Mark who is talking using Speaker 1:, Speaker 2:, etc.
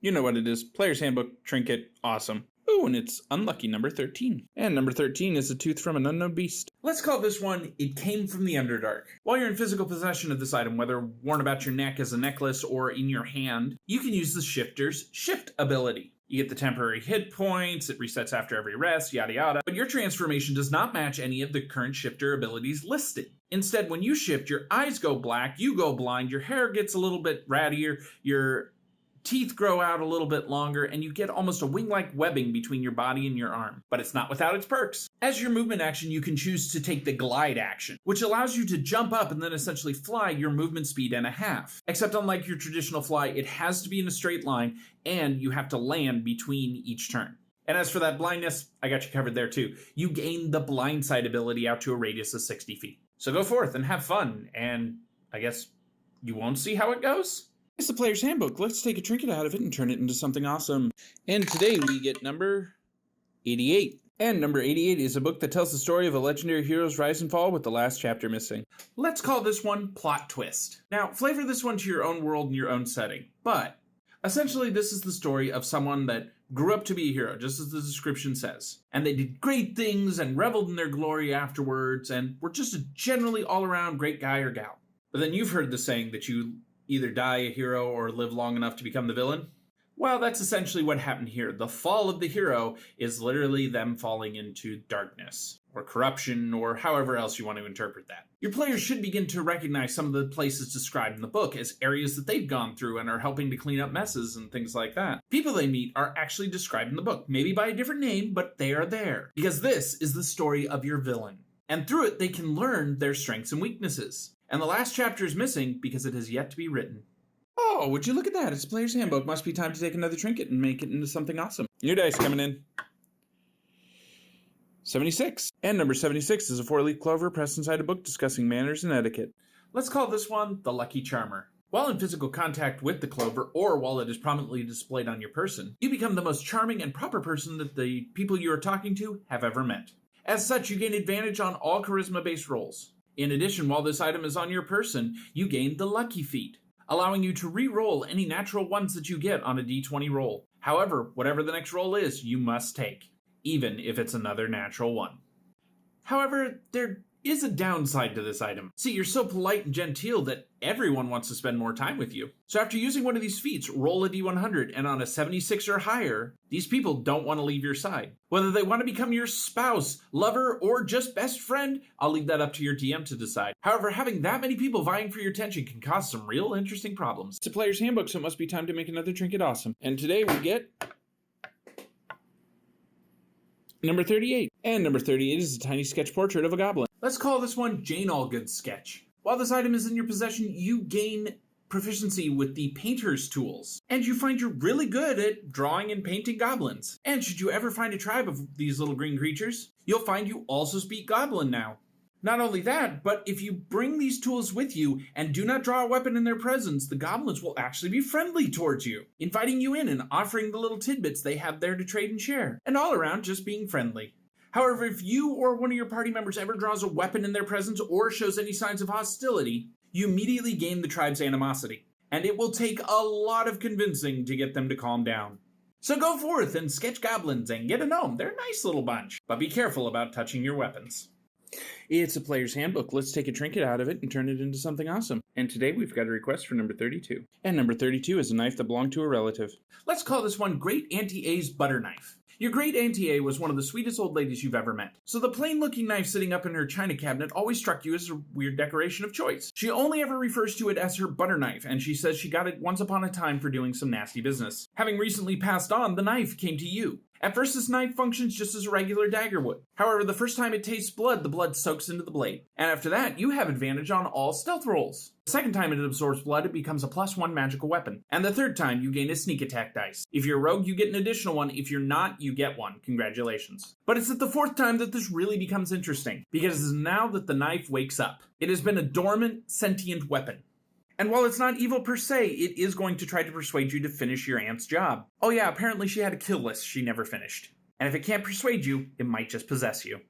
Speaker 1: You know what it is. Player's Handbook, Trinket, awesome. Ooh, and it's unlucky number 13. And number 13 is a tooth from an unknown beast. Let's call this one, It Came from the Underdark. While you're in physical possession of this item, whether worn about your neck as a necklace or in your hand, you can use the Shifter's Shift ability. You get the temporary hit points, it resets after every rest, yada yada, but your transformation does not match any of the current shifter abilities listed. Instead, when you shift, your eyes go black, you go blind, your hair gets a little bit rattier, your teeth grow out a little bit longer, and you get almost a wing-like webbing between your body and your arm. But it's not without its perks. As your movement action, you can choose to take the glide action, which allows you to jump up and then essentially fly your movement speed and a half. Except unlike your traditional fly, it has to be in a straight line, and you have to land between each turn. And as for that blindness, I got you covered there too. You gain the blindside ability out to a radius of 60 feet. So go forth and have fun, and I guess you won't see how it goes? It's the Player's Handbook. Let's take a trinket out of it and turn it into something awesome. And today we get number 88. And number 88 is a book that tells the story of a legendary hero's rise and fall with the last chapter missing. Let's call this one Plot Twist. Now, flavor this one to your own world and your own setting. But essentially, this is the story of someone that grew up to be a hero, just as the description says. And they did great things and reveled in their glory afterwards and were just a generally all-around great guy or gal. But then you've heard the saying that you either die a hero or live long enough to become the villain? Well, that's essentially what happened here. The fall of the hero is literally them falling into darkness, or corruption, or however else you want to interpret that. Your players should begin to recognize some of the places described in the book as areas that they've gone through and are helping to clean up messes and things like that. People they meet are actually described in the book, maybe by a different name, but they are there. Because this is the story of your villain. And through it, they can learn their strengths and weaknesses. And the last chapter is missing because it has yet to be written. Oh, would you look at that? It's a Player's Handbook. Must be time to take another trinket and make it into something awesome. New dice coming in. 76. And number 76 is a 4-leaf clover pressed inside a book discussing manners and etiquette. Let's call this one The Lucky Charmer. While in physical contact with the clover, or while it is prominently displayed on your person, you become the most charming and proper person that the people you are talking to have ever met. As such, you gain advantage on all charisma-based rolls. In addition, while this item is on your person, you gain the Lucky Feat, allowing you to re-roll any natural ones that you get on a d20 roll. However, whatever the next roll is, you must take, even if it's another natural one. However, there is a downside to this item. See, you're so polite and genteel that everyone wants to spend more time with you. So after using one of these feats, roll a d100, and on a 76 or higher, these people don't want to leave your side. Whether they want to become your spouse, lover, or just best friend, I'll leave that up to your DM to decide. However, having that many people vying for your attention can cause some real interesting problems. It's a Player's Handbook, so it must be time to make another trinket awesome. And today we get number 38. And number 38 is a tiny sketch portrait of a goblin. Let's call this one Jane Allgood's sketch. While this item is in your possession, you gain proficiency with the painter's tools, and you find you're really good at drawing and painting goblins. And should you ever find a tribe of these little green creatures, you'll find you also speak goblin now. Not only that, but if you bring these tools with you and do not draw a weapon in their presence, the goblins will actually be friendly towards you, inviting you in and offering the little tidbits they have there to trade and share, and all around just being friendly. However, if you or one of your party members ever draws a weapon in their presence or shows any signs of hostility, you immediately gain the tribe's animosity, and it will take a lot of convincing to get them to calm down. So go forth and sketch goblins and get a gnome. They're a nice little bunch, but be careful about touching your weapons. It's a Player's Handbook. Let's take a trinket out of it and turn it into something awesome. And today we've got a request for number 32. And number 32 is a knife that belonged to a relative. Let's call this one Great Auntie A's Butter Knife. Your great Auntie A was one of the sweetest old ladies you've ever met. So the plain-looking knife sitting up in her china cabinet always struck you as a weird decoration of choice. She only ever refers to it as her butter knife, and she says she got it once upon a time for doing some nasty business. Having recently passed on, the knife came to you. At first, this knife functions just as a regular dagger would. However, the first time it tastes blood, the blood soaks into the blade. And after that, you have advantage on all stealth rolls. The second time it absorbs blood, it becomes a +1 magical weapon. And the third time, you gain a sneak attack dice. If you're a rogue, you get an additional one. If you're not, you get one. Congratulations. But it's at the fourth time that this really becomes interesting, because it is now that the knife wakes up. It has been a dormant, sentient weapon. And while it's not evil per se, it is going to try to persuade you to finish your aunt's job. Oh yeah, apparently she had a kill list she never finished. And if it can't persuade you, it might just possess you.